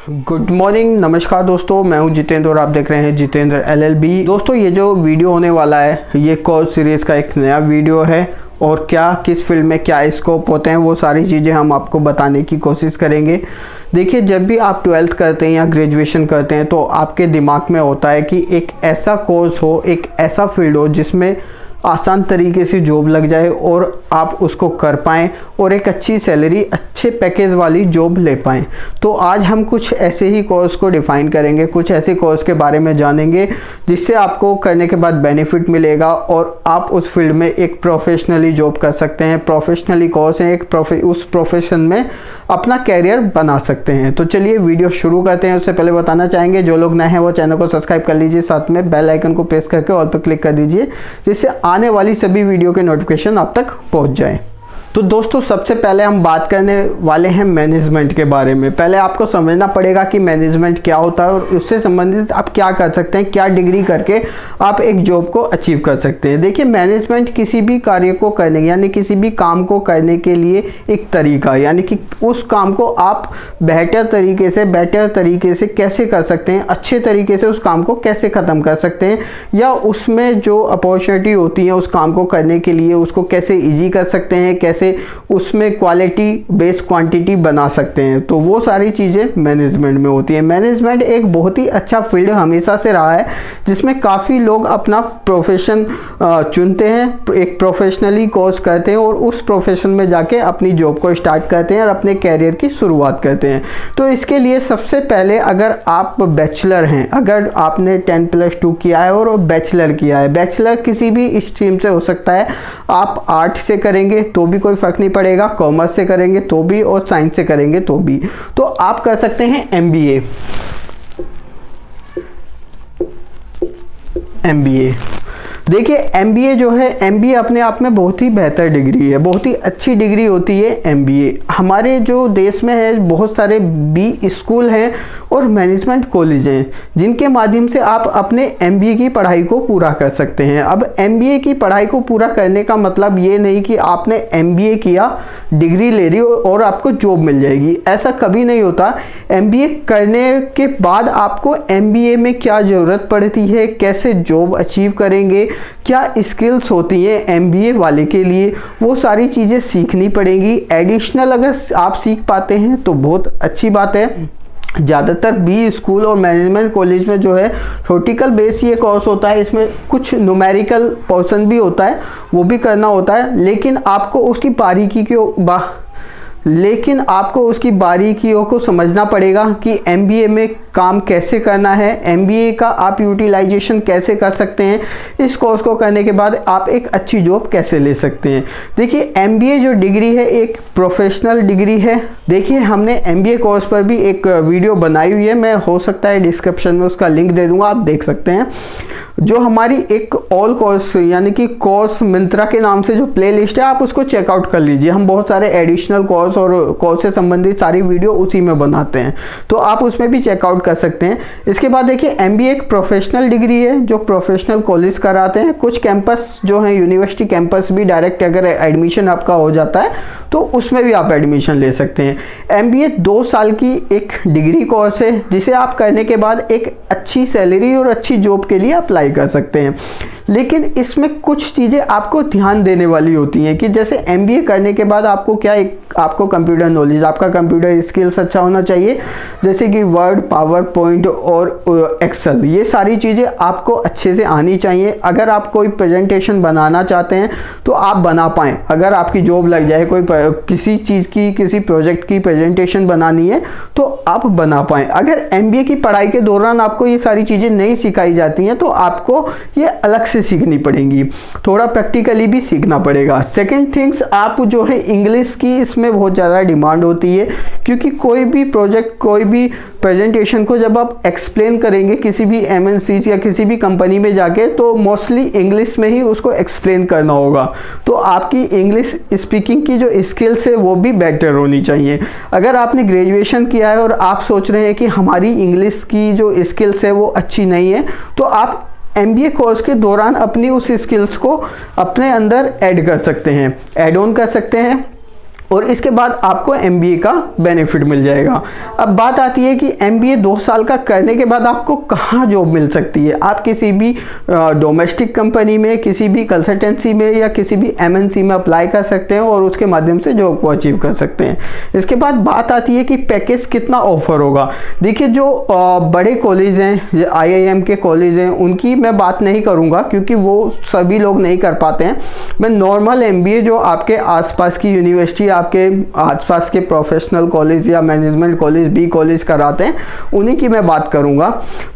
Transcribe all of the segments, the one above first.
Good morning, नमस्कार दोस्तों, मैं हूं जितेंद्र और आप देख रहे हैं जितेंद्र LLB। दोस्तों, ये जो वीडियो होने वाला है ये कोर्स सीरीज़ का एक नया वीडियो है और क्या किस फील्ड में क्या स्कोप होते हैं वो सारी चीज़ें हम आपको बताने की कोशिश करेंगे। देखिए, जब भी आप 12th करते हैं या ग्रेजुएशन करते हैं तो आपके दिमाग में होता है कि एक ऐसा कोर्स हो, एक ऐसा फील्ड हो जिसमें आसान तरीके से जॉब लग जाए और आप उसको कर पाएँ और एक अच्छी सैलरी, अच्छे पैकेज वाली जॉब ले पाएँ। तो आज हम कुछ ऐसे ही कोर्स को डिफ़ाइन करेंगे, कुछ ऐसे कोर्स के बारे में जानेंगे जिससे आपको करने के बाद बेनिफिट मिलेगा और आप उस फील्ड में एक प्रोफेशनली जॉब कर सकते हैं। प्रोफेशनली कोर्स है, उस प्रोफेशन में अपना कैरियर बना सकते हैं। तो चलिए वीडियो शुरू करते हैं। उससे पहले बताना चाहेंगे जो लोग नए हैं वो चैनल को सब्सक्राइब कर लीजिए, साथ में बेल आइकन को प्रेस करके ऑल पर क्लिक कर दीजिए जिससे आने वाली सभी वीडियो के नोटिफिकेशन आप तक पहुंच जाए। तो दोस्तों, सबसे पहले हम बात करने वाले हैं मैनेजमेंट के बारे में। पहले आपको समझना पड़ेगा कि मैनेजमेंट क्या होता है और उससे संबंधित आप क्या कर सकते हैं, क्या डिग्री करके आप एक जॉब को अचीव कर सकते हैं। देखिए, मैनेजमेंट किसी भी कार्य को करने यानी किसी भी काम को करने के लिए एक तरीका, यानी कि उस काम को आप बेटर तरीके से कैसे कर सकते हैं, अच्छे तरीके से उस काम को कैसे ख़त्म कर सकते हैं, या उसमें जो अपॉर्चुनिटी होती है उस काम को करने के लिए उसको कैसे ईजी कर सकते हैं, कैसे उसमें क्वालिटी बेस क्वांटिटी बना सकते हैं। तो वो सारी चीज़ें मैनेजमेंट में होती है। मैनेजमेंट एक बहुत ही अच्छा फील्ड हमेशा से रहा है जिसमें काफ़ी लोग अपना प्रोफेशन चुनते हैं, एक प्रोफेशनली कोर्स करते हैं और उस प्रोफेशन में जाके अपनी जॉब को स्टार्ट करते हैं और अपने कैरियर की शुरुआत करते हैं। तो इसके लिए सबसे पहले अगर आप बैचलर हैं, अगर आपने 10+2 किया है और बैचलर किया है, बैचलर किसी भी स्ट्रीम से हो सकता है, आप आर्ट से करेंगे तो भी कोई फर्क नहीं पड़ेगा, कॉमर्स से करेंगे तो भी और साइंस से करेंगे तो भी। तो आप कर सकते हैं MBA। देखिए, MBA जो है, MBA अपने आप में बहुत ही बेहतर डिग्री है, बहुत ही अच्छी डिग्री होती है MBA। हमारे जो देश में है बहुत सारे B स्कूल हैं और मैनेजमेंट कॉलेज हैं जिनके माध्यम से आप अपने MBA की पढ़ाई को पूरा कर सकते हैं। अब MBA की पढ़ाई को पूरा करने का मतलब ये नहीं कि आपने MBA किया, डिग्री ले रही और आपको जॉब मिल जाएगी, ऐसा कभी नहीं होता। MBA करने के बाद आपको MBA में क्या ज़रूरत पड़ती है, कैसे जॉब अचीव करेंगे, क्या स्किल्स होती हैं MBA वाले के लिए, वो सारी चीज़ें सीखनी पड़ेंगी। एडिशनल अगर आप सीख पाते हैं तो बहुत अच्छी बात है। ज़्यादातर B स्कूल और मैनेजमेंट कॉलेज में जो है थ्योरेटिकल बेस ये कोर्स होता है, इसमें कुछ न्यूमेरिकल पोर्शन भी होता है, वो भी करना होता है, लेकिन आपको उसकी बारीकियों को समझना पड़ेगा कि MBA में काम कैसे करना है, MBA का आप यूटिलाइजेशन कैसे कर सकते हैं, इस कोर्स को करने के बाद आप एक अच्छी जॉब कैसे ले सकते हैं। देखिए, MBA जो डिग्री है एक प्रोफेशनल डिग्री है। देखिए, हमने MBA कोर्स पर भी एक वीडियो बनाई हुई है, मैं हो सकता है डिस्क्रिप्शन में उसका लिंक दे दूंगा, आप देख सकते हैं। जो हमारी एक ऑल कोर्स यानी कि कोर्स मिंत्रा के नाम से जो प्लेलिस्ट है, आप उसको चेकआउट कर लीजिए। हम बहुत सारे एडिशनल कोर्स और कोर्स से संबंधित सारी वीडियो उसी में बनाते हैं, तो आप उसमें भी चेकआउट कर सकते हैं। इसके बाद देखिए, MBA एक प्रोफेशनल डिग्री है जो प्रोफेशनल कॉलेज कराते हैं। कुछ कैंपस जो है यूनिवर्सिटी कैंपस भी डायरेक्ट अगर एडमिशन आपका हो जाता है तो उसमें भी आप एडमिशन ले सकते हैं। MBA 2 साल की एक डिग्री कोर्स है जिसे आप करने के बाद एक अच्छी सैलरी और अच्छी जॉब के लिए अप्लाई कर सकते हैं। लेकिन इसमें कुछ चीज़ें आपको ध्यान देने वाली होती हैं कि जैसे MBA करने के बाद आपको आपको कंप्यूटर नॉलेज, आपका कंप्यूटर स्किल्स अच्छा होना चाहिए, जैसे कि वर्ड, पावर पॉइंट और एक्सेल, ये सारी चीज़ें आपको अच्छे से आनी चाहिए। अगर आप कोई प्रेजेंटेशन बनाना चाहते हैं तो आप बना पाएँ, अगर आपकी जॉब लग जाए, किसी चीज़ की, किसी प्रोजेक्ट की प्रेजेंटेशन बनानी है तो आप बना पाएँ। अगर MBA की पढ़ाई के दौरान आपको ये सारी चीज़ें नहीं सिखाई जाती हैं तो आपको ये अलग से सीखनी पड़ेंगी, थोड़ा प्रैक्टिकली भी सीखना पड़ेगा। सेकंड थिंग्स, आप जो है इंग्लिश की इसमें बहुत ज़्यादा डिमांड होती है, क्योंकि कोई भी प्रोजेक्ट, कोई भी प्रेजेंटेशन को जब आप एक्सप्लेन करेंगे किसी भी MNC या किसी भी कंपनी में जाके, तो मोस्टली इंग्लिश में ही उसको एक्सप्लेन करना होगा। तो आपकी इंग्लिश स्पीकिंग की जो स्किल्स है वो भी बेटर होनी चाहिए। अगर आपने ग्रेजुएशन किया है और आप सोच रहे हैं कि हमारी इंग्लिश की जो स्किल्स है वो अच्छी नहीं है, तो आप MBA कोर्स के दौरान अपनी उस स्किल्स को अपने अंदर ऐड कर सकते हैं, ऐड ऑन कर सकते हैं और इसके बाद आपको MBA का बेनिफिट मिल जाएगा। अब बात आती है कि MBA 2 साल का करने के बाद आपको कहाँ जॉब मिल सकती है। आप किसी भी डोमेस्टिक कंपनी में, किसी भी कंसल्टेंसी में या किसी भी MNC में अप्लाई कर सकते हैं और उसके माध्यम से जॉब को अचीव कर सकते हैं। इसके बाद बात आती है कि पैकेज कितना ऑफर होगा। देखिए जो बड़े कॉलेज हैं, IIM के कॉलेज हैं, उनकी मैं बात नहीं करूँगा क्योंकि वो सभी लोग नहीं कर पाते हैं। मैं नॉर्मल MBA जो आपके आसपास की यूनिवर्सिटी, आपके आसपास के प्रोफेशनल कॉलेज या मैनेजमेंट कॉलेज, B कॉलेज कराते हैं, उन्हीं की मैं बात करूंगा।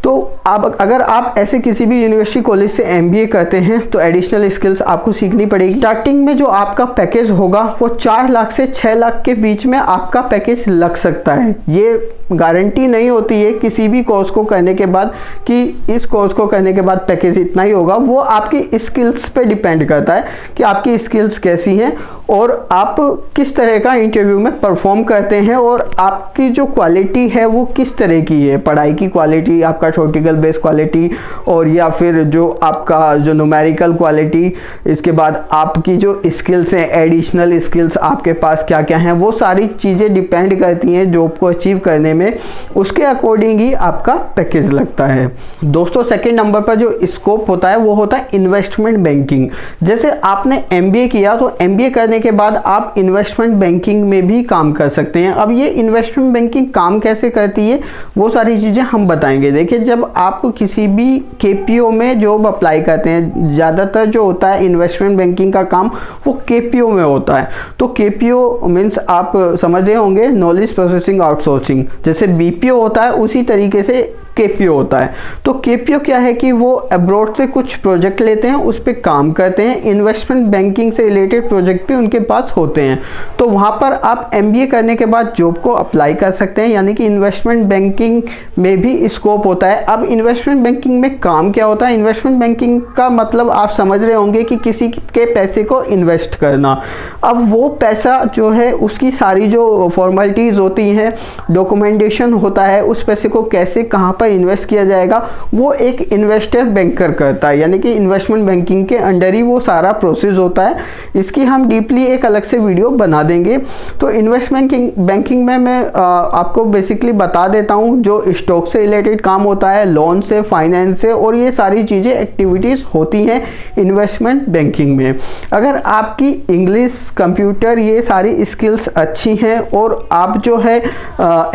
तो अगर आप ऐसे किसी भी यूनिवर्सिटी कॉलेज से MBA करते हैं तो एडिशनल स्किल्स आपको सीखनी पड़ेगी। स्टार्टिंग में जो आपका पैकेज होगा वो 4 लाख से 6 लाख के बीच में आपका पैकेज लग सकता है। ये गारंटी नहीं होती है किसी भी कोर्स को करने के बाद कि इस कोर्स को करने के बाद पैकेज इतना ही होगा। वो आपकी स्किल्स पे डिपेंड करता है कि आपकी स्किल्स कैसी हैं और आप किस तरह का इंटरव्यू में परफॉर्म करते हैं और आपकी जो क्वालिटी है वो किस तरह की है। पढ़ाई की क्वालिटी, आपका थ्योरेटिकल बेस्ड क्वालिटी, और या फिर जो आपका जो न्यूमेरिकल क्वालिटी, इसके बाद आपकी जो स्किल्स हैं, एडिशनल स्किल्स आपके पास क्या क्या हैं, वो सारी चीज़ें डिपेंड करती हैं जॉब को अचीव करने में। उसके अकॉर्डिंग ही आपका पैकेज लगता है। दोस्तों सेकंड नंबर पर जो स्कोप होता है वो होता है इन्वेस्टमेंट बैंकिंग। जैसे आपने MBA किया तो MBA करने के बाद आप इन्वेस्टमेंट बैंकिंग में भी काम कर सकते हैं। अब ये इन्वेस्टमेंट बैंकिंग काम कैसे करती है वो सारी चीज़ें हम बताएंगे। देखिए जब आप किसी भी KPO में जॉब अप्लाई करते हैं, ज़्यादातर जो होता है इन्वेस्टमेंट बैंकिंग का काम वो KPO में होता है। तो KPO मीन्स आप समझ रहे होंगे, नॉलेज प्रोसेसिंग आउटसोर्सिंग। जैसे BPO होता है उसी तरीके से KPO होता है। तो KPO क्या है कि वो अब्रॉड से कुछ प्रोजेक्ट लेते हैं, उस पर काम करते हैं। इन्वेस्टमेंट बैंकिंग से रिलेटेड प्रोजेक्ट भी उनके पास होते हैं। तो वहाँ पर आप MBA करने के बाद जॉब को अप्लाई कर सकते हैं, यानी कि इन्वेस्टमेंट बैंकिंग में भी स्कोप होता है। अब इन्वेस्टमेंट बैंकिंग में काम क्या होता है? इन्वेस्टमेंट बैंकिंग का मतलब आप समझ रहे होंगे कि किसी के पैसे को इन्वेस्ट करना। अब वो पैसा जो है उसकी सारी जो फॉर्मेलिटीज़ होती हैं, डॉक्यूमेंटेशन होता है, उस पैसे को कैसे कहाँ पर इन्वेस्ट किया जाएगा, वो एक इन्वेस्टर बैंकर करता है। यानी कि इन्वेस्टमेंट बैंकिंग के अंडर ही वो सारा प्रोसेस होता है। इसकी हम डीपली एक अलग से वीडियो बना देंगे। तो इन्वेस्टमेंट बैंकिंग में मैं आपको बेसिकली बता देता हूँ जो स्टॉक से रिलेटेड काम होता है, लोन से, फाइनेंस से, और ये सारी चीज़ें एक्टिविटीज़ होती हैं इन्वेस्टमेंट बैंकिंग में। अगर आपकी इंग्लिश, कंप्यूटर, ये सारी स्किल्स अच्छी हैं और आप जो है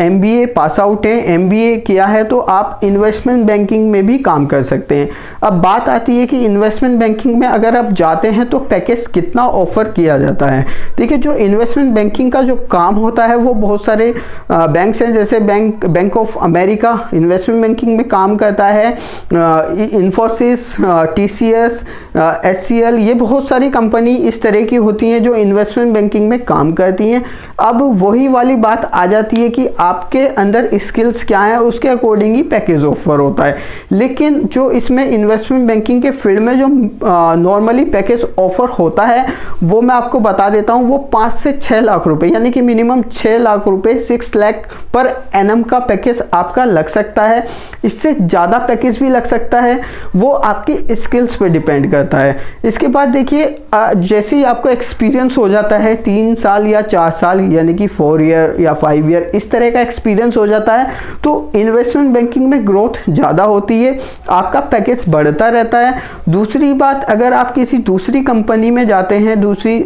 MBA पास आउट हैं, MBA किया है, तो आप इन्वेस्टमेंट बैंकिंग में भी काम कर सकते हैं। अब बात आती है कि इन्वेस्टमेंट बैंकिंग में अगर आप जाते हैं तो पैकेज कितना ऑफर किया जाता है। देखिए जो इन्वेस्टमेंट बैंकिंग का जो काम होता है वो बहुत सारे बैंक्स हैं, जैसे bank of America investment banking में काम करता है, इन्फोसिस, TCS, HCL, ये बहुत सारी कंपनी इस तरह की होती हैं जो इन्वेस्टमेंट बैंकिंग में काम करती हैं। अब वही वाली बात आ जाती है कि आपके अंदर स्किल्स क्या है, उसके अकॉर्डिंग ही पैकेज ऑफर होता है। लेकिन जो इसमें इन्वेस्टमेंट बैंकिंग के फील्ड में जो नॉर्मली पैकेज ऑफर होता है वो मैं आपको बता देता हूँ। वो 5 से 6 लाख रुपए, यानी कि मिनिमम 6 लाख रुपए, 6 लाख पर एनम का पैकेज आपका लग सकता है। इससे ज़्यादा पैकेज भी लग सकता है, वो आपकी स्किल्स पे डिपेंड करता है। इसके बाद देखिए जैसे ही आपको एक्सपीरियंस हो जाता है 3 साल या 4 साल, यानी कि 4 ईयर या 5 ईयर, इस तरह का एक्सपीरियंस हो जाता है, तो इन्वेस्टमेंट बैंकिंग में ग्रोथ ज़्यादा होती है, आपका पैकेज बढ़ता रहता है। दूसरी बात, अगर आप किसी दूसरी कंपनी में जाते हैं, दूसरी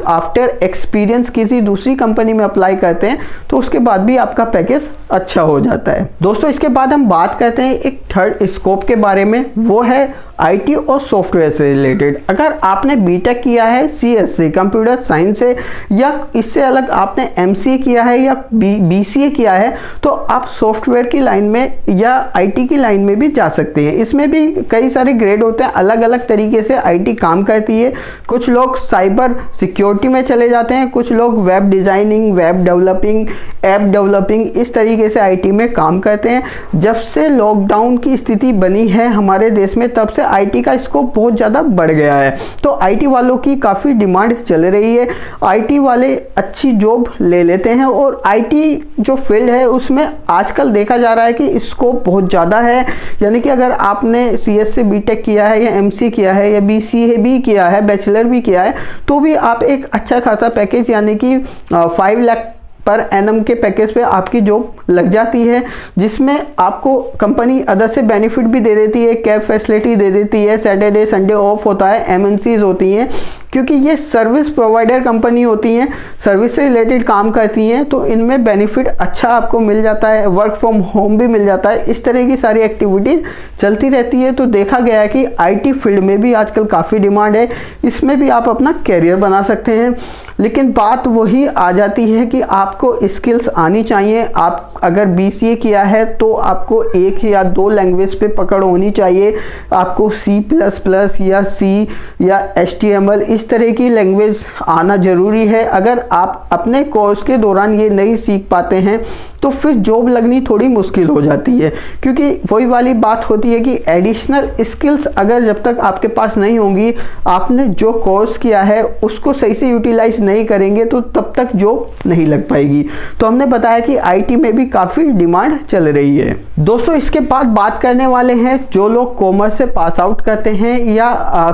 आफ्टर एक्सपीरियंस किसी दूसरी कंपनी में अप्लाई करते हैं, तो उसके बाद भी आपका पैकेज अच्छा हो जाता है। दोस्तों इसके बाद हम बात करते हैं एक थर्ड स्कोप के बारे में, वो है IT और सॉफ्टवेयर से रिलेटेड। अगर आपने BTech किया है CS से, कंप्यूटर साइंस से, या इससे अलग आपने MCA किया है या BCA किया है, तो आप सॉफ्टवेयर की लाइन में या IT की लाइन में भी जा सकते हैं। इसमें भी कई सारे ग्रेड होते हैं, अलग अलग तरीके से IT काम करती है। कुछ लोग साइबर सिक्योरिटी में चले जाते हैं, कुछ लोग web designing, web developing, app developing, इस तरीके से IT में काम करते हैं। जब से लॉकडाउन की स्थिति बनी है हमारे देश में, तब से आईटी का स्कोप बहुत ज़्यादा बढ़ गया है। तो आईटी वालों की काफ़ी डिमांड चल रही है, आईटी वाले अच्छी जॉब ले लेते हैं और आईटी जो फील्ड है उसमें आजकल देखा जा रहा है कि स्कोप बहुत ज़्यादा है। यानी कि अगर आपने सीएस से बीटेक किया है या एमसी किया है या बीसीए भी किया है, बैचलर भी किया है, तो भी आप एक अच्छा खासा पैकेज यानी कि 5 लाख पर एनम के पैकेज पे आपकी जॉब लग जाती है, जिसमें आपको कंपनी अदर से बेनिफिट भी दे देती है, कैब फैसिलिटी दे देती है, सैटरडे संडे ऑफ होता है, एमएनसीज होती हैं, क्योंकि ये सर्विस प्रोवाइडर कंपनी होती हैं, सर्विस से रिलेटेड काम करती हैं, तो इनमें बेनिफिट अच्छा आपको मिल जाता है, वर्क फ्रॉम होम भी मिल जाता है, इस तरह की सारी एक्टिविटीज़ चलती रहती है। तो देखा गया है कि आईटी फील्ड में भी आजकल काफ़ी डिमांड है, इसमें भी आप अपना कैरियर बना सकते हैं। लेकिन बात वही आ जाती है कि आपको स्किल्स आनी चाहिए। आप अगर बीसीए किया है तो आपको 1 या 2 लैंग्वेज पे पकड़ होनी चाहिए। आपको C++ या C या HTML इस तरह की लैंग्वेज आना ज़रूरी है। अगर आप अपने कोर्स के दौरान ये नहीं सीख पाते हैं तो फिर जॉब लगनी थोड़ी मुश्किल हो जाती है, क्योंकि वही वाली बात होती है कि एडिशनल स्किल्स अगर जब तक आपके पास नहीं होंगी, आपने जो कोर्स किया है उसको सही से यूटिलाइज नहीं करेंगे तो तब तक जॉब नहीं लग पाएगी। तो हमने बताया कि आईटी में भी काफ़ी डिमांड चल रही है। दोस्तों इसके बाद बात करने वाले हैं जो लोग कॉमर्स से पास आउट करते हैं या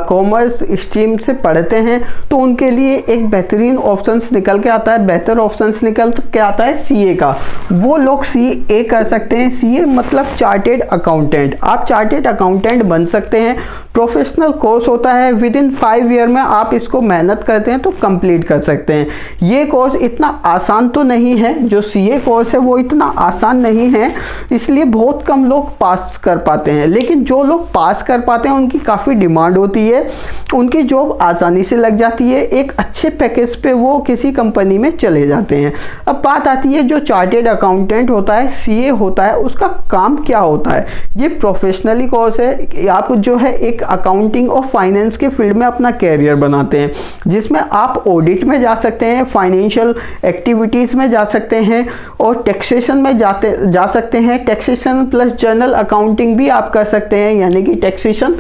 कॉमर्स स्ट्रीम से पढ़ते हैं, तो उनके लिए एक बेहतरीन ऑप्शंस निकल के आता है, बेहतर ऑप्शंस निकल के आता है सीए का। वो लोग सीए कर सकते हैं। सीए मतलब चार्टेड अकाउंटेंट। आप चार्टेड अकाउंटेंट बन सकते हैं। प्रोफेशनल कोर्स होता है, विद इन 5 ईयर में आप इसको मेहनत करते हैं तो कंप्लीट कर सकते हैं। ये कोर्स इतना आसान तो नहीं है, जो सीए कोर्स है वो इतना आसान नहीं है, इसलिए बहुत कम लोग पास कर पाते हैं। लेकिन जो लोग पास कर पाते हैं उनकी काफ़ी डिमांड होती है, उनकी जॉब आसानी से लग जाती है, एक अच्छे पैकेज पे वो किसी कंपनी में चले जाते हैं। अब बात आती है जो चार्टेड अकाउंटेंट होता है, सीए होता है, उसका काम क्या होता है। ये प्रोफेशनली कोर्स है। आप जो है एक अकाउंटिंग और फाइनेंस के फील्ड में अपना कैरियर बनाते हैं, जिसमें आप ऑडिट में जा सकते हैं, फाइनेंशियल एक्टिविटीज़ में जा सकते हैं और टैक्सेशन में जा सकते हैं। टैक्सेशन प्लस जर्नल अकाउंटिंग भी आप कर सकते हैं, यानी कि टैक्सेशन,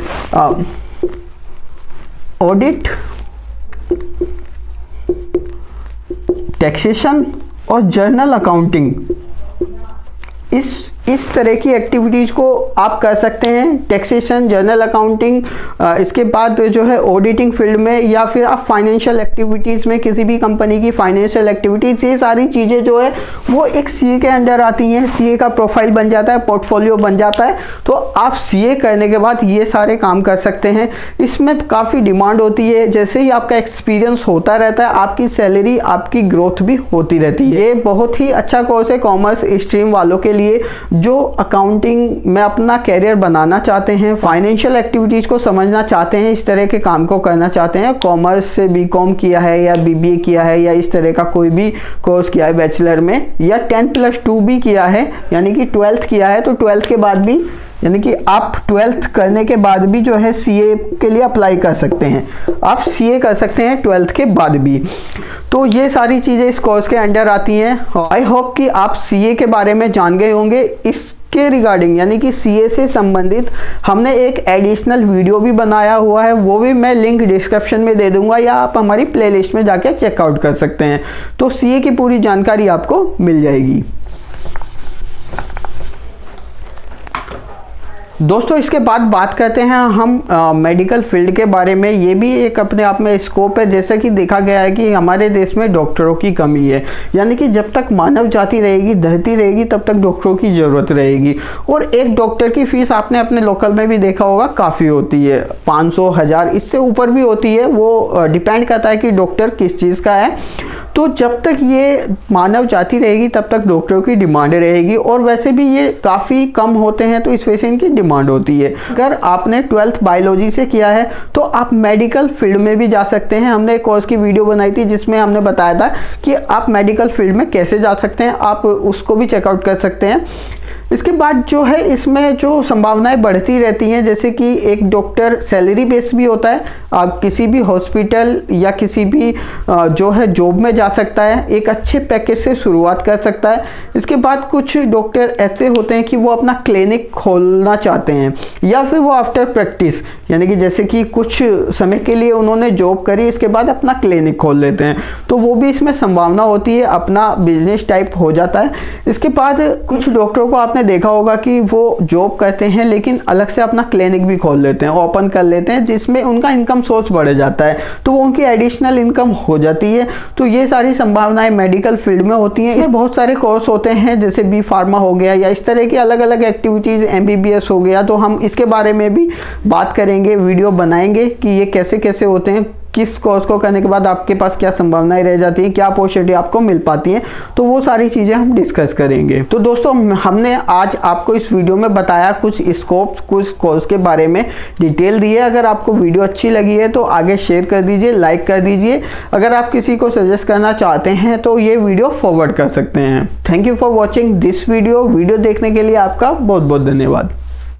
ऑडिट, टैक्सेशन और जर्नल अकाउंटिंग, इस तरह की एक्टिविटीज़ को आप कर सकते हैं। टैक्सेशन, जर्नल अकाउंटिंग, इसके बाद जो है ऑडिटिंग फील्ड में, या फिर आप फाइनेंशियल एक्टिविटीज़ में, किसी भी कंपनी की फाइनेंशियल एक्टिविटीज़, ये सारी चीज़ें जो है वो एक सीए के अंडर आती हैं। सीए का प्रोफाइल बन जाता है, पोर्टफोलियो बन जाता है, तो आप सीए करने के बाद ये सारे काम कर सकते हैं। इसमें काफ़ी डिमांड होती है। जैसे ही आपका एक्सपीरियंस होता रहता है, आपकी सैलरी, आपकी ग्रोथ भी होती रहती है। ये बहुत ही अच्छा कोर्स है कॉमर्स स्ट्रीम वालों के लिए, जो अकाउंटिंग में अपना कैरियर बनाना चाहते हैं, फाइनेंशियल एक्टिविटीज़ को समझना चाहते हैं, इस तरह के काम को करना चाहते हैं। कॉमर्स से बीकॉम किया है या बीबीए किया है या इस तरह का कोई भी कोर्स किया है बैचलर में, या 10+2 भी किया है, यानी कि 12th किया है, तो 12th के बाद भी, यानी कि आप 12th करने के बाद भी जो है सीए के लिए अप्लाई कर सकते हैं। आप सीए कर सकते हैं 12th के बाद भी। तो ये सारी चीज़ें इस कोर्स के अंडर आती हैं। आई होप कि आप सीए के बारे में जान गए होंगे। इसके रिगार्डिंग, यानी कि सीए से संबंधित हमने एक एडिशनल वीडियो भी बनाया हुआ है, वो भी मैं लिंक डिस्क्रिप्शन में दे दूंगा, या आप हमारी प्लेलिस्ट में जाके चेकआउट कर सकते हैं। तो सीए की पूरी जानकारी आपको मिल जाएगी। दोस्तों इसके बाद बात करते हैं हम मेडिकल फील्ड के बारे में। ये भी एक अपने आप में स्कोप है। जैसा कि देखा गया है कि हमारे देश में डॉक्टरों की कमी है, यानी कि जब तक मानव जाति रहेगी, धरती रहेगी, तब तक डॉक्टरों की ज़रूरत रहेगी। और एक डॉक्टर की फीस आपने अपने लोकल में भी देखा होगा, काफ़ी होती है, 500, 1000, इससे ऊपर भी होती है। वो डिपेंड करता है कि डॉक्टर किस चीज़ का है। तो जब तक ये मानव जाति रहेगी तब तक डॉक्टरों की डिमांड रहेगी, और वैसे भी ये काफ़ी कम होते हैं, तो इस वजह से इनकी डिमांड होती है। अगर आपने 12th बायोलॉजी से किया है तो आप मेडिकल फील्ड में भी जा सकते हैं। हमने एक कोर्स की वीडियो बनाई थी जिसमें हमने बताया था कि आप मेडिकल फील्ड में कैसे जा सकते हैं, आप उसको भी चेकआउट कर सकते हैं। इसके बाद जो है इसमें जो संभावनाएं बढ़ती रहती हैं, जैसे कि एक डॉक्टर सैलरी बेस भी होता है, आप किसी भी हॉस्पिटल या किसी भी जो है जॉब में जा सकता है, एक अच्छे पैकेज से शुरुआत कर सकता है। इसके बाद कुछ डॉक्टर ऐसे होते हैं कि वो अपना क्लिनिक खोलना चाहते हैं, या फिर वो आफ्टर प्रैक्टिस यानी कि जैसे कि कुछ समय के लिए उन्होंने जॉब करी, इसके बाद अपना क्लिनिक खोल लेते हैं, तो वो भी इसमें संभावना होती है, अपना बिजनेस टाइप हो जाता है। इसके बाद कुछ डॉक्टरों को आपने देखा होगा कि वो जॉब करते हैं लेकिन अलग से अपना क्लिनिक भी खोल लेते हैं, ओपन कर लेते हैं, जिसमें उनका इनकम सोर्स बढ़ जाता है, तो वो उनकी एडिशनल इनकम हो जाती है। तो ये सारी संभावनाएं मेडिकल फील्ड में होती हैं। इसमें बहुत सारे कोर्स होते हैं, जैसे बी फार्मा हो गया या इस तरह की अलग अलग एक्टिविटीज़, MBBS हो गया, तो हम इसके बारे में भी बात करेंगे, वीडियो बनाएंगे कि ये कैसे कैसे होते हैं, किस कोर्स को करने के बाद आपके पास क्या संभावनाएं रह जाती हैं, क्या अपॉर्चुनिटी आपको मिल पाती है, तो वो सारी चीज़ें हम डिस्कस करेंगे। तो दोस्तों हमने आज आपको इस वीडियो में बताया कुछ स्कोप, कुछ कोर्स के बारे में डिटेल दी है। अगर आपको वीडियो अच्छी लगी है तो आगे शेयर कर दीजिए, लाइक कर दीजिए। अगर आप किसी को सजेस्ट करना चाहते हैं तो ये वीडियो फॉरवर्ड कर सकते हैं। Thank you for watching this video देखने के लिए आपका बहुत बहुत धन्यवाद।